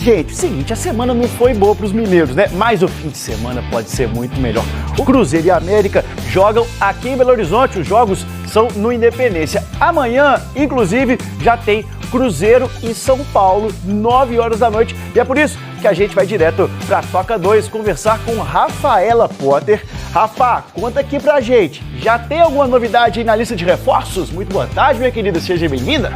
Gente, seguinte, a semana não foi boa para os mineiros, né? Mas o fim de semana pode ser muito melhor. O Cruzeiro e a América jogam aqui em Belo Horizonte, os jogos são no Independência. Amanhã, inclusive, já tem Cruzeiro e São Paulo, 9 horas da noite. E é por isso que a gente vai direto para a Toca 2 conversar com Rafaela Potter. Rafa, conta aqui pra gente, já tem alguma novidade aí na lista de reforços? Muito boa tarde, minha querida, seja bem-vinda.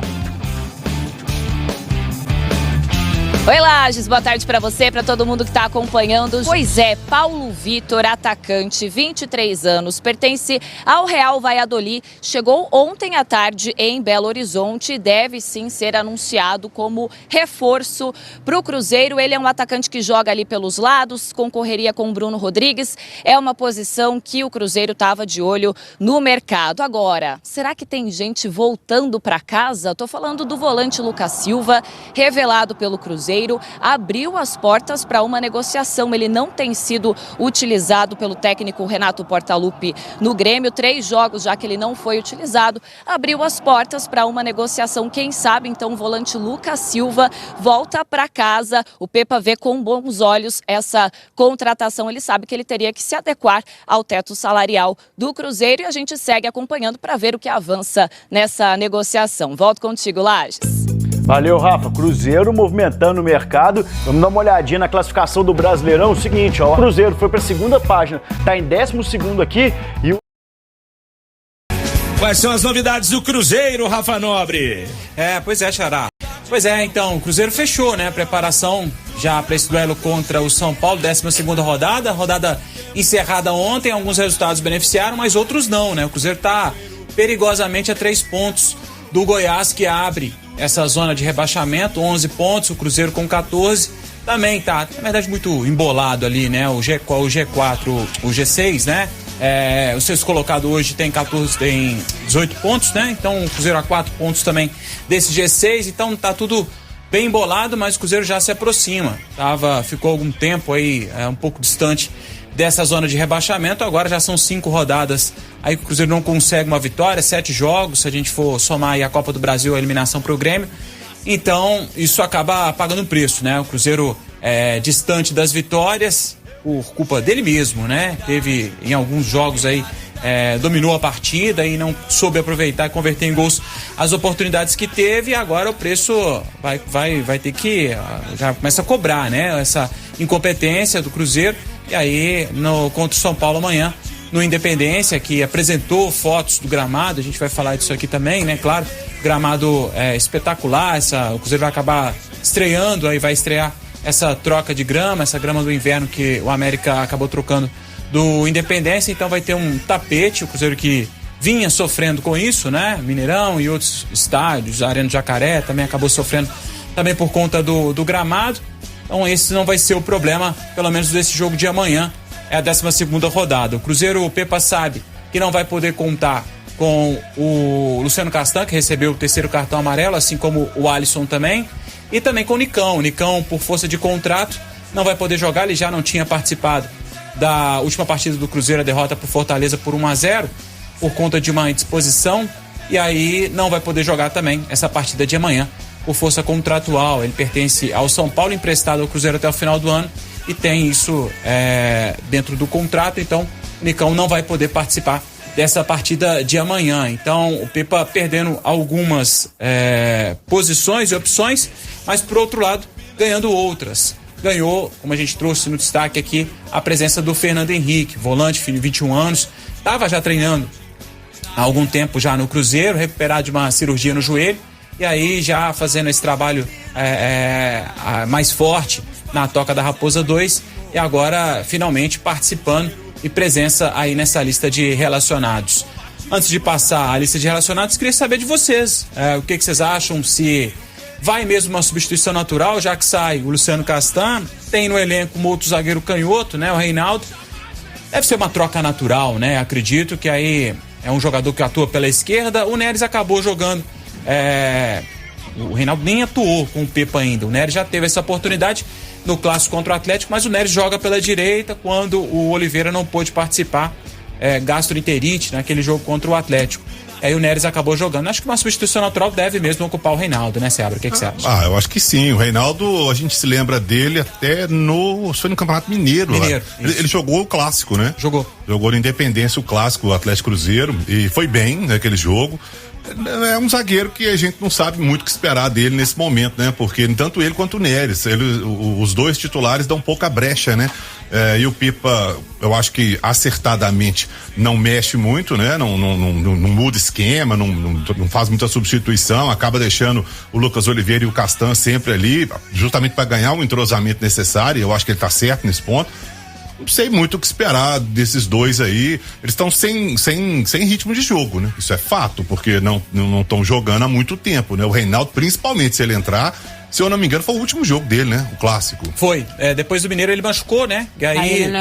Oi, Lages, boa tarde para você, para todo mundo que está acompanhando. Pois é, Paulo Vitor, atacante, 23 anos, pertence ao Real Valladolid, chegou ontem à tarde em Belo Horizonte e deve sim ser anunciado como reforço para o Cruzeiro. Ele é um atacante que joga ali pelos lados, concorreria com o Bruno Rodrigues, é uma posição que o Cruzeiro estava de olho no mercado. Agora, será que tem gente voltando para casa? Estou falando do volante Lucas Silva, revelado pelo Cruzeiro. Abriu as portas para uma negociação. Ele não tem sido utilizado pelo técnico Renato Portaluppi no Grêmio. 3 jogos já que ele não foi utilizado. Abriu as portas para uma negociação. Quem sabe, então, o volante Lucas Silva volta para casa. O Pepa vê com bons olhos essa contratação. Ele sabe que ele teria que se adequar ao teto salarial do Cruzeiro e a gente segue acompanhando para ver o que avança nessa negociação. Volto contigo, Lages. Valeu, Rafa. Cruzeiro movimentando o mercado. Vamos dar uma olhadinha na classificação do Brasileirão. O seguinte, ó, o Cruzeiro foi para a segunda página, tá em 12º aqui e o... Quais são as novidades do Cruzeiro, Rafa Nobre? Pois é, Xará. Pois é, então, o Cruzeiro fechou, né? A preparação já para esse duelo contra o São Paulo, 12ª rodada. Rodada encerrada ontem, alguns resultados beneficiaram, mas outros não, né? O Cruzeiro tá perigosamente a 3 pontos do Goiás, que abre essa zona de rebaixamento, 11 pontos, o Cruzeiro com 14, também tá, na verdade, muito embolado ali, né, o G4, o G6, né, o sexto colocado hoje tem 18 pontos, né, então o Cruzeiro a 4 pontos também desse G6, então tá tudo bem embolado, mas o Cruzeiro já se aproxima, ficou algum tempo aí, um pouco distante dessa zona de rebaixamento. Agora já são 5 rodadas aí que o Cruzeiro não consegue uma vitória, 7 jogos, se a gente for somar aí a Copa do Brasil, a eliminação para o Grêmio. Então isso acaba pagando um preço, né? O Cruzeiro é distante das vitórias por culpa dele mesmo, né? Teve em alguns jogos aí, dominou a partida e não soube aproveitar e converter em gols as oportunidades que teve, e agora o preço vai ter que, já começa a cobrar, né? Essa incompetência do Cruzeiro. E aí, contra o São Paulo amanhã, no Independência, que apresentou fotos do gramado, a gente vai falar disso aqui também, né? Claro, gramado espetacular, o Cruzeiro vai acabar estreando, aí vai estrear essa troca de grama, essa grama do inverno que o América acabou trocando do Independência, então vai ter um tapete, o Cruzeiro que vinha sofrendo com isso, né? Mineirão e outros estádios, a Arena do Jacaré também acabou sofrendo também por conta do gramado. Então esse não vai ser o problema, pelo menos desse jogo de amanhã, é a 12ª rodada. O Cruzeiro, o Pepa sabe que não vai poder contar com o Luciano Castan, que recebeu o 3º cartão amarelo, assim como o Alisson também, e também com o Nicão. O Nicão, por força de contrato, não vai poder jogar, ele já não tinha participado da última partida do Cruzeiro, a derrota por Fortaleza por 1-0, por conta de uma indisposição, e aí não vai poder jogar também essa partida de amanhã, por força contratual. Ele pertence ao São Paulo, emprestado ao Cruzeiro até o final do ano, e tem isso dentro do contrato, então o Nicão não vai poder participar dessa partida de amanhã. Então o Pepa perdendo algumas posições e opções, mas por outro lado ganhando outras. Ganhou, como a gente trouxe no destaque aqui, a presença do Fernando Henrique, volante, filho de 21 anos, estava já treinando há algum tempo já no Cruzeiro, recuperado de uma cirurgia no joelho, e aí já fazendo esse trabalho mais forte na Toca da Raposa 2, e agora finalmente participando e presença aí nessa lista de relacionados. Antes de passar a lista de relacionados, queria saber de vocês, o que vocês acham, se vai mesmo uma substituição natural, já que sai o Luciano Castan, tem no elenco um outro zagueiro canhoto, né, o Reinaldo. Deve ser uma troca natural, né? Acredito que aí é um jogador que atua pela esquerda. O Neres acabou jogando, o Reinaldo nem atuou com o Pepa ainda. O Neres já teve essa oportunidade no clássico contra o Atlético, mas o Neres joga pela direita quando o Oliveira não pôde participar, gastroenterite naquele jogo contra o Atlético. Aí o Neres acabou jogando. Acho que uma substituição natural deve mesmo ocupar o Reinaldo, né, Seabra? O que você acha? Eu acho que sim. O Reinaldo, a gente se lembra dele até foi no Campeonato Mineiro. Ele jogou o clássico, né? Jogou no Independência o clássico, o Atlético Cruzeiro, e foi bem naquele jogo. É um zagueiro que a gente não sabe muito o que esperar dele nesse momento, né? Porque tanto ele quanto o Neres, os dois titulares dão pouca brecha, né? E o Pipa, eu acho que acertadamente não mexe muito, né? Não muda esquema, não faz muita substituição, acaba deixando o Lucas Oliveira e o Castan sempre ali, justamente para ganhar o entrosamento necessário. Eu acho que ele tá certo nesse ponto. Não sei muito o que esperar desses dois aí. Eles estão sem ritmo de jogo, né? Isso é fato, porque não estão jogando há muito tempo, né? O Reinaldo, principalmente se ele entrar, se eu não me engano, foi o último jogo dele, né? O clássico. Foi. Depois do Mineiro ele machucou, né? E aí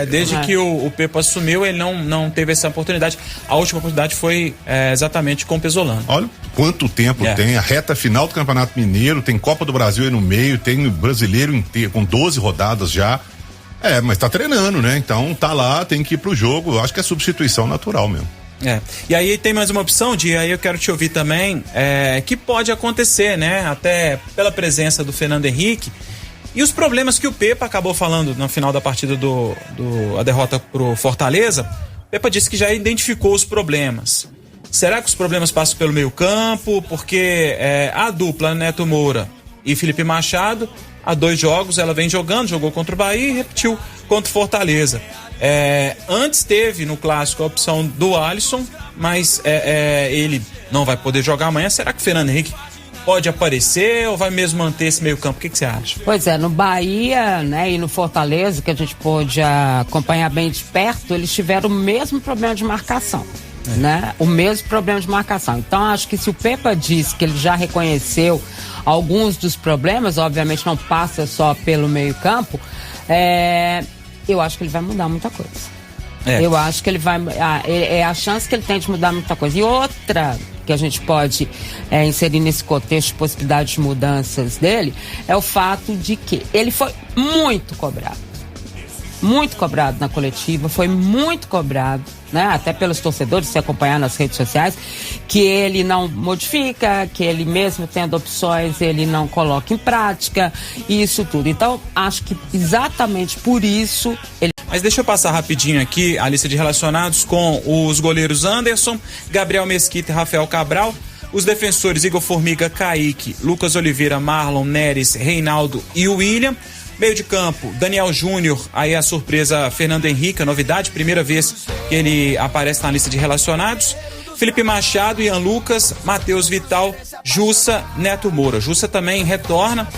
desde que o Pepa assumiu, ele não teve essa oportunidade. A última oportunidade foi exatamente com o Pesolano. Olha quanto tempo tem. A reta final do Campeonato Mineiro, tem Copa do Brasil aí no meio, tem o Brasileiro inteiro, com 12 rodadas já. Mas tá treinando, né? Então tá lá, tem que ir pro jogo. Eu acho que é substituição natural mesmo. E aí tem mais uma opção, aí eu quero te ouvir também, que pode acontecer, né? Até pela presença do Fernando Henrique e os problemas que o Pepa acabou falando no final da partida a derrota pro Fortaleza. O Pepa disse que já identificou os problemas. Será que os problemas passam pelo meio campo? Porque a dupla Neto Moura e Felipe Machado, há 2 jogos ela vem jogou contra o Bahia e repetiu contra o Fortaleza. Antes teve no clássico a opção do Alisson, mas ele não vai poder jogar amanhã. Será que o Fernando Henrique pode aparecer ou vai mesmo manter esse meio campo? O que você acha? Pois é, no Bahia, né, e no Fortaleza, que a gente pôde acompanhar bem de perto, eles tiveram o mesmo problema de marcação. Né? O mesmo problema de marcação. Então acho que se o Pepa disse que ele já reconheceu alguns dos problemas, obviamente não passa só pelo meio campo, eu acho que ele vai mudar muita coisa. Eu acho que ele vai, é a chance que ele tem de mudar muita coisa. E outra que a gente pode inserir nesse contexto de possibilidade de mudanças dele é o fato de que ele foi muito cobrado na coletiva, foi muito cobrado, né? Até pelos torcedores, se acompanhar nas redes sociais, que ele não modifica, que ele mesmo tendo opções, ele não coloca em prática, isso tudo. Então, acho que exatamente por isso ele... Mas deixa eu passar rapidinho aqui a lista de relacionados com os goleiros Anderson, Gabriel Mesquita e Rafael Cabral, os defensores Igor Formiga, Kaique, Lucas Oliveira, Marlon, Neres, Reinaldo e William. Meio de campo, Daniel Júnior, aí a surpresa Fernando Henrique, a novidade, primeira vez que ele aparece na lista de relacionados. Felipe Machado, Ian Lucas, Matheus Vital, Jussa, Neto Moura. Jussa também retorna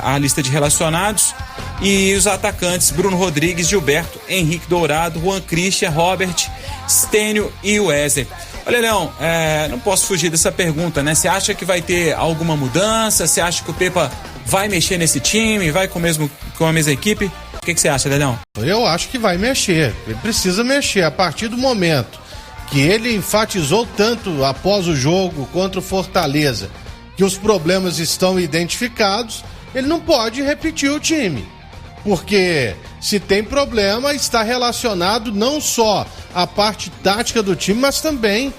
à lista de relacionados. E os atacantes, Bruno Rodrigues, Gilberto, Henrique Dourado, Juan Christian, Robert, Stênio e Wesley. Olha, Leão, não posso fugir dessa pergunta, né? Você acha que vai ter alguma mudança? Você acha que o Pepa vai mexer nesse time? Vai com a mesma equipe? O que você acha, Leão? Eu acho que vai mexer. Ele precisa mexer a partir do momento que ele enfatizou tanto após o jogo contra o Fortaleza que os problemas estão identificados. Ele não pode repetir o time. Porque se tem problema, está relacionado não só à parte tática do time, mas também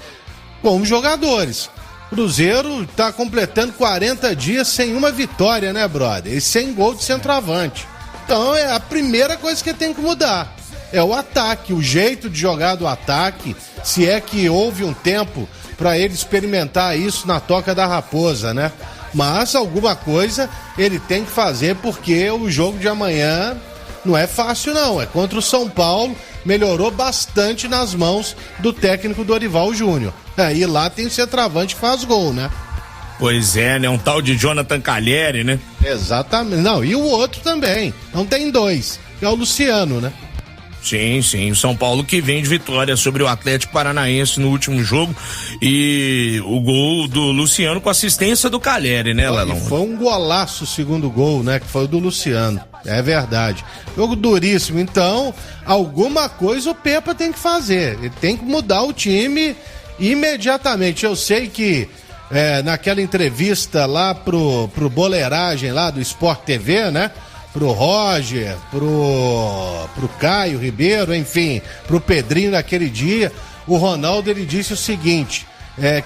com os jogadores. Cruzeiro está completando 40 dias sem uma vitória, né, brother? E sem gol de centroavante. Então é a primeira coisa que tem que mudar. É o ataque, o jeito de jogar do ataque. Se é que houve um tempo para ele experimentar isso na Toca da Raposa, né? Mas alguma coisa ele tem que fazer, porque o jogo de amanhã não é fácil não, é contra o São Paulo, melhorou bastante nas mãos do técnico Dorival Júnior. E lá tem centroavante que faz gol, né? Pois é, né? Um tal de Jonathan Calheri, né? Exatamente, não, e o outro também, não tem 2, que é o Luciano, né? Sim, o São Paulo que vem de vitória sobre o Atlético Paranaense no último jogo, e o gol do Luciano com assistência do Calheri, né, Lelão? Foi um golaço o segundo gol, né, que foi o do Luciano, é verdade. Jogo duríssimo, então alguma coisa o Pepa tem que fazer, ele tem que mudar o time imediatamente. Eu sei que naquela entrevista lá pro Boleiragem lá do Sport TV, né, pro Roger, pro Caio Ribeiro, enfim, pro Pedrinho naquele dia, o Ronaldo ele disse o seguinte,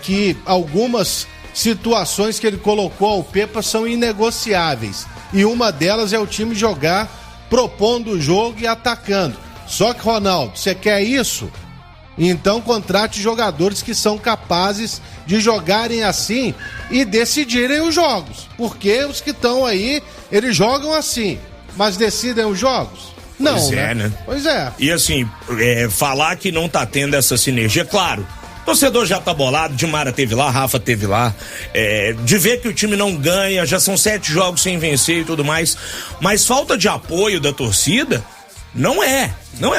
que algumas situações que ele colocou ao Pepa são inegociáveis. E uma delas é o time jogar propondo o jogo e atacando. Só que, Ronaldo, você quer isso? Então contrate jogadores que são capazes de jogarem assim e decidirem os jogos. Porque os que estão aí, eles jogam assim, mas decidem os jogos? Não, pois né? Pois é. E assim, falar que não tá tendo essa sinergia, claro, o torcedor já tá bolado, Dimara teve lá, Rafa teve lá, de ver que o time não ganha, já são 7 jogos sem vencer e tudo mais, mas falta de apoio da torcida não é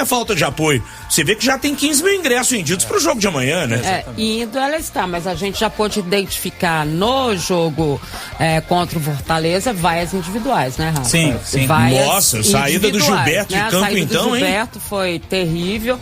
falta de apoio. Você vê que já tem 15 mil ingressos vendidos pro jogo de amanhã, né? Indo ela está, mas a gente já pôde identificar no jogo contra o Fortaleza vaias individuais, né, Rafa? Sim. Nossa, saída do Gilberto de campo, então, hein? A saída do Gilberto foi terrível.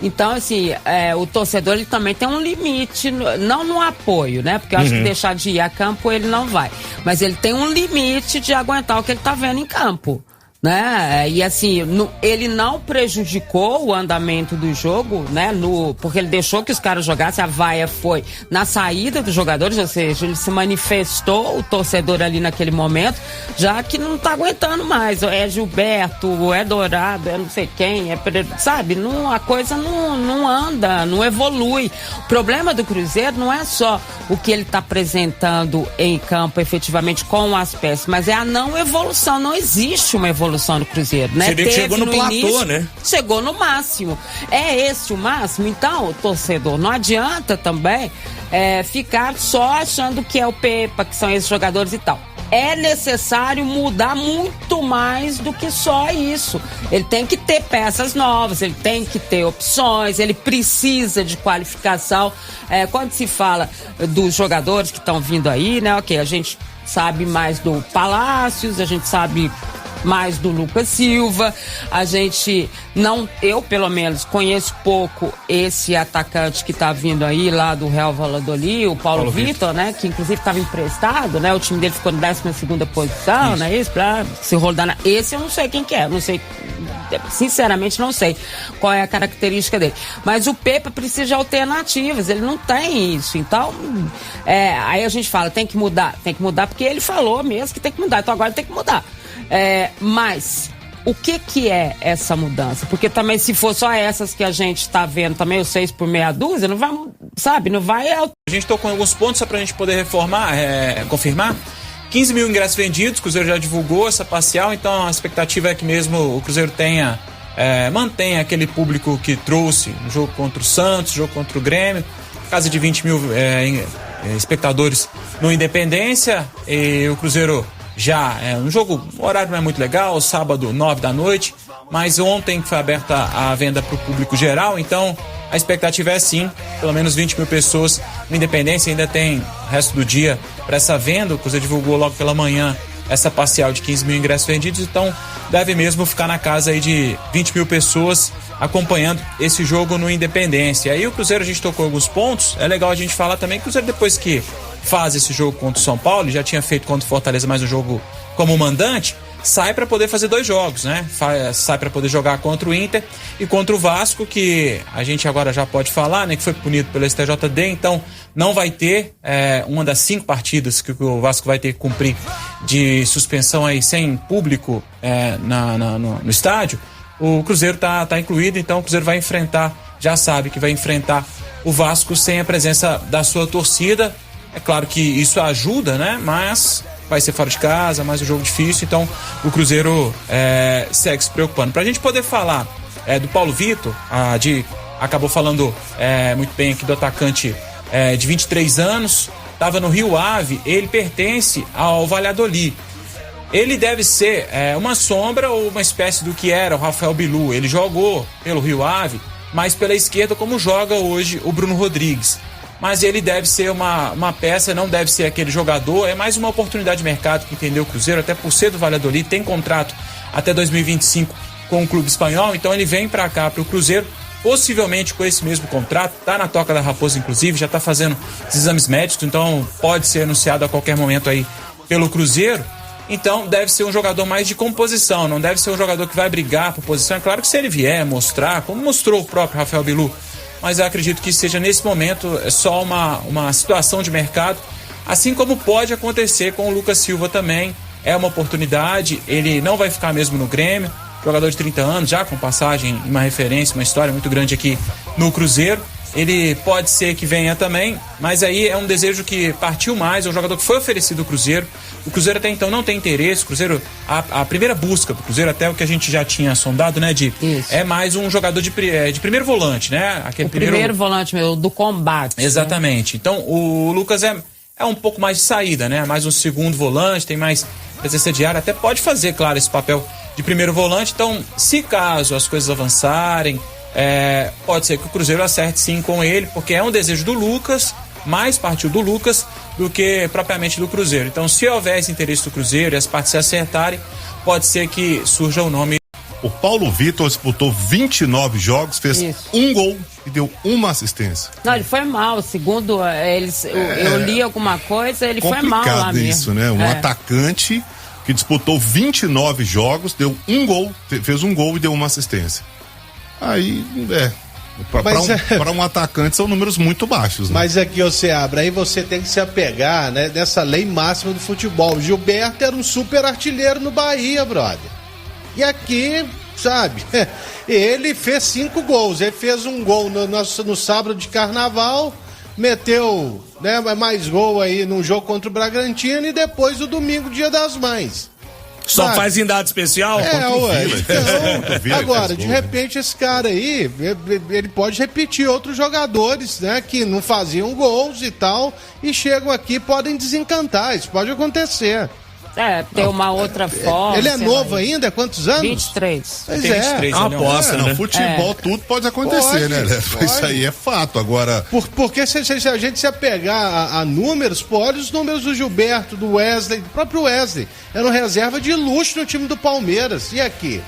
Então, assim, o torcedor ele também tem um limite, não no apoio, né? Porque eu acho que deixar de ir a campo ele não vai. Mas ele tem um limite de aguentar o que ele tá vendo em campo, né? E assim, ele não prejudicou o andamento do jogo, né? Porque ele deixou que os caras jogassem, a vaia foi na saída dos jogadores, ou seja, ele se manifestou, o torcedor ali naquele momento, já que não tá aguentando mais. É Gilberto, é Dourado, é não sei quem, sabe? A coisa não anda, não evolui. O problema do Cruzeiro não é só o que ele tá apresentando em campo efetivamente com as peças, mas é a não evolução. Não existe uma evolução no Cruzeiro, né? Você vê que chegou no platô, início, né? Chegou no máximo. É esse o máximo? Então, o torcedor, não adianta também ficar só achando que é o Pepa, que são esses jogadores e tal. É necessário mudar muito mais do que só isso. Ele tem que ter peças novas, ele tem que ter opções, ele precisa de qualificação. Quando se fala dos jogadores que estão vindo aí, né? Ok, a gente sabe mais do Palácios, a gente sabe mais do Lucas Silva, eu pelo menos conheço pouco esse atacante que tá vindo aí lá do Real Valladolid, o Paulo Vitor, né, que inclusive estava emprestado, né, o time dele ficou na 12ª posição, né, isso, pra se rodar esse eu não sei quem que é, não sei, sinceramente não sei qual é a característica dele, mas o Pepa precisa de alternativas, ele não tem isso, então aí a gente fala, tem que mudar porque ele falou mesmo que tem que mudar, então agora tem que mudar. Mas o que é essa mudança? Porque também se for só essas que a gente tá vendo, também os 6 por meia dúzia, não vai, sabe, não vai... A gente tocou em alguns pontos só pra gente poder confirmar. 15 mil ingressos vendidos, o Cruzeiro já divulgou essa parcial, então a expectativa é que mesmo o Cruzeiro mantenha aquele público que trouxe no jogo contra o Santos, jogo contra o Grêmio, casa de 20 mil espectadores no Independência, e o Cruzeiro já um jogo, o horário não é muito legal, sábado 9 da noite, mas ontem foi aberta a venda para o público geral, então a expectativa é sim, pelo menos 20 mil pessoas no Independência, ainda tem o resto do dia para essa venda, o Cruzeiro divulgou logo pela manhã essa parcial de 15 mil ingressos vendidos, então deve mesmo ficar na casa aí de 20 mil pessoas acompanhando esse jogo no Independência. Aí o Cruzeiro, a gente tocou alguns pontos, é legal a gente falar também que o Cruzeiro, depois que faz esse jogo contra o São Paulo, já tinha feito contra o Fortaleza mais um jogo como mandante, sai para poder fazer 2 jogos, né? Sai para poder jogar contra o Inter e contra o Vasco, que a gente agora já pode falar, né? Que foi punido pelo STJD, então não vai ter uma das 5 partidas que o Vasco vai ter que cumprir de suspensão aí sem público no estádio. O Cruzeiro tá incluído, então o Cruzeiro vai enfrentar, já sabe que vai enfrentar o Vasco sem a presença da sua torcida. É claro que isso ajuda, né? Mas vai ser fora de casa, mais um jogo difícil, então o Cruzeiro segue se preocupando. Pra gente poder falar do Paulo Vitor, acabou falando muito bem aqui do atacante de 23 anos, estava no Rio Ave, ele pertence ao Valladolid. Ele deve ser uma sombra ou uma espécie do que era o Rafael Bilu. Ele jogou pelo Rio Ave, mas pela esquerda, como joga hoje o Bruno Rodrigues. Mas ele deve ser uma peça, não deve ser aquele jogador, é mais uma oportunidade de mercado que entendeu o Cruzeiro, até por ser do Valladolid, tem contrato até 2025 com o clube espanhol, então ele vem para cá, para o Cruzeiro, possivelmente com esse mesmo contrato, tá na Toca da Raposa inclusive, já tá fazendo os exames médicos, então pode ser anunciado a qualquer momento aí pelo Cruzeiro. Então deve ser um jogador mais de composição, não deve ser um jogador que vai brigar por posição. É claro que se ele vier mostrar, como mostrou o próprio Rafael Bilu mas eu acredito que seja nesse momento só uma situação de mercado, assim como pode acontecer com o Lucas Silva também. É uma oportunidade, ele não vai ficar mesmo no Grêmio, jogador de 30 anos, já com passagem, uma referência, uma história muito grande aqui no Cruzeiro. Ele pode ser que venha também, mas aí é um desejo que partiu mais, é um jogador que foi oferecido ao Cruzeiro. O Cruzeiro até então não tem interesse, o Cruzeiro, a primeira busca pro Cruzeiro, até o que a gente já tinha sondado, né, é mais um jogador de primeiro volante, né? Aquele primeiro volante mesmo, do combate. Exatamente. Né? Então o Lucas é um pouco mais de saída, né? Mais um segundo volante, tem mais presença de área, até pode fazer, claro, esse papel de primeiro volante. Então, se caso as coisas avançarem, pode ser que o Cruzeiro acerte sim com ele, porque é um desejo do Lucas, mais partiu do Lucas do que propriamente do Cruzeiro. Então, se houver esse interesse do Cruzeiro e as partes se acertarem, pode ser que surja o nome. O Paulo Vitor disputou 29 jogos, fez um gol e deu uma assistência. Não, ele foi mal, segundo eles, eu li alguma coisa, ele foi mal lá mesmo. Isso, né? Um atacante que disputou 29 jogos, deu um gol, fez um gol e deu uma assistência. Aí, para um atacante são números muito baixos, né? Mas aqui, você abre, aí você tem que se apegar, né, nessa lei máxima do futebol. O Gilberto era um super artilheiro no Bahia, brother. E aqui, sabe, ele fez 5 gols. Ele fez um gol no sábado de carnaval, meteu, né, mais gol aí num jogo contra o Bragantino e depois no domingo, Dia das Mães. Só faz em data especial? Ué. Então, agora, de repente, esse cara aí, ele pode repetir outros jogadores, né, que não faziam gols e tal, e chegam aqui e podem desencantar. Isso pode acontecer. Tem uma outra forma. Ele é novo ainda? Quantos anos? 23. Pois tem 23, uma aposta, né? No futebol tudo pode acontecer, né? Pode. Isso aí é fato. Agora. Porque se a gente se apegar a números, olha os números do Gilberto, do Wesley, do próprio Wesley. Era reserva de luxo no time do Palmeiras. E aqui?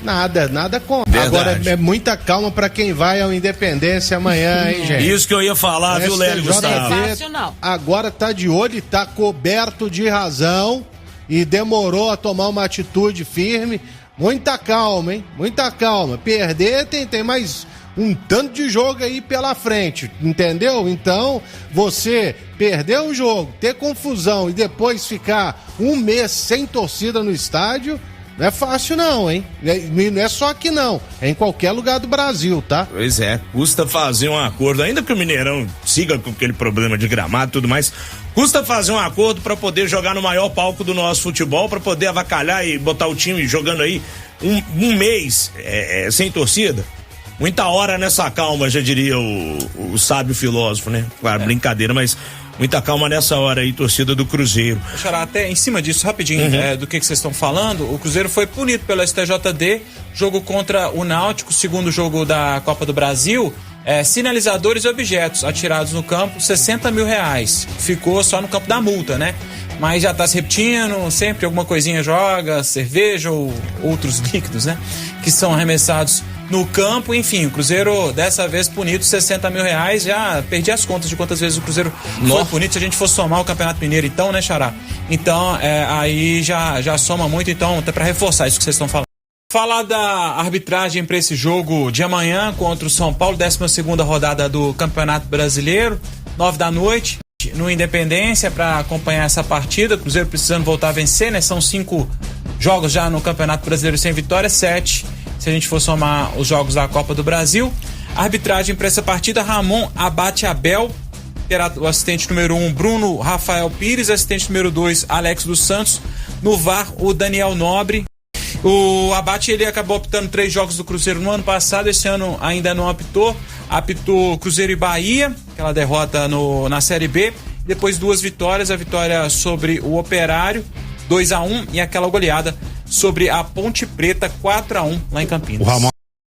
Nada contra. Verdade. Agora é muita calma pra quem vai ao Independência amanhã, hein, gente? Isso que eu ia falar, viu, Lélio Gustavo? Não é fácil, não. Agora tá de olho e tá coberto de razão e demorou a tomar uma atitude firme. Muita calma, hein? Muita calma. Perder tem mais um tanto de jogo aí pela frente, entendeu? Então, você perder um jogo, ter confusão e depois ficar um mês sem torcida no estádio, não é fácil não, hein? Não é só aqui não, é em qualquer lugar do Brasil, tá? Pois é, custa fazer um acordo, ainda que o Mineirão siga com aquele problema de gramado e tudo mais, custa fazer um acordo para poder jogar no maior palco do nosso futebol, para poder avacalhar e botar o time jogando aí um mês sem torcida. Muita hora nessa calma, já diria o sábio filósofo, né? Claro, brincadeira, mas muita calma nessa hora aí, torcida do Cruzeiro. Xará, até em cima disso, rapidinho, do que vocês estão falando, o Cruzeiro foi punido pela STJD, jogo contra o Náutico, segundo jogo da Copa do Brasil, sinalizadores e objetos atirados no campo, R$60 mil. Ficou só no campo da multa, né? Mas já tá se repetindo, sempre alguma coisinha joga, cerveja ou outros líquidos, né? Que são arremessados no campo, enfim, o Cruzeiro dessa vez punido R$60 mil, já perdi as contas de quantas vezes o Cruzeiro foi punido, se a gente for somar o Campeonato Mineiro então, né, Xará? Então, aí já soma muito, então, até pra reforçar isso que vocês estão falando. Falar da arbitragem para esse jogo de amanhã contra o São Paulo, 12ª rodada do Campeonato Brasileiro, 9h, no Independência, para acompanhar essa partida. O Cruzeiro precisando voltar a vencer, né? São 5 jogos já no Campeonato Brasileiro sem vitória, 7 se a gente for somar os jogos da Copa do Brasil. A arbitragem para essa partida: Ramon Abate Abel, o assistente número 1, Bruno Rafael Pires, assistente número 2, Alex dos Santos, no VAR, o Daniel Nobre. O Abate, ele acabou optando 3 jogos do Cruzeiro no ano passado, esse ano ainda não apitou Cruzeiro e Bahia, aquela derrota na Série B, depois 2 vitórias, a vitória sobre o Operário, 2-1, e aquela goleada sobre a Ponte Preta, 4-1, lá em Campinas. O Ramon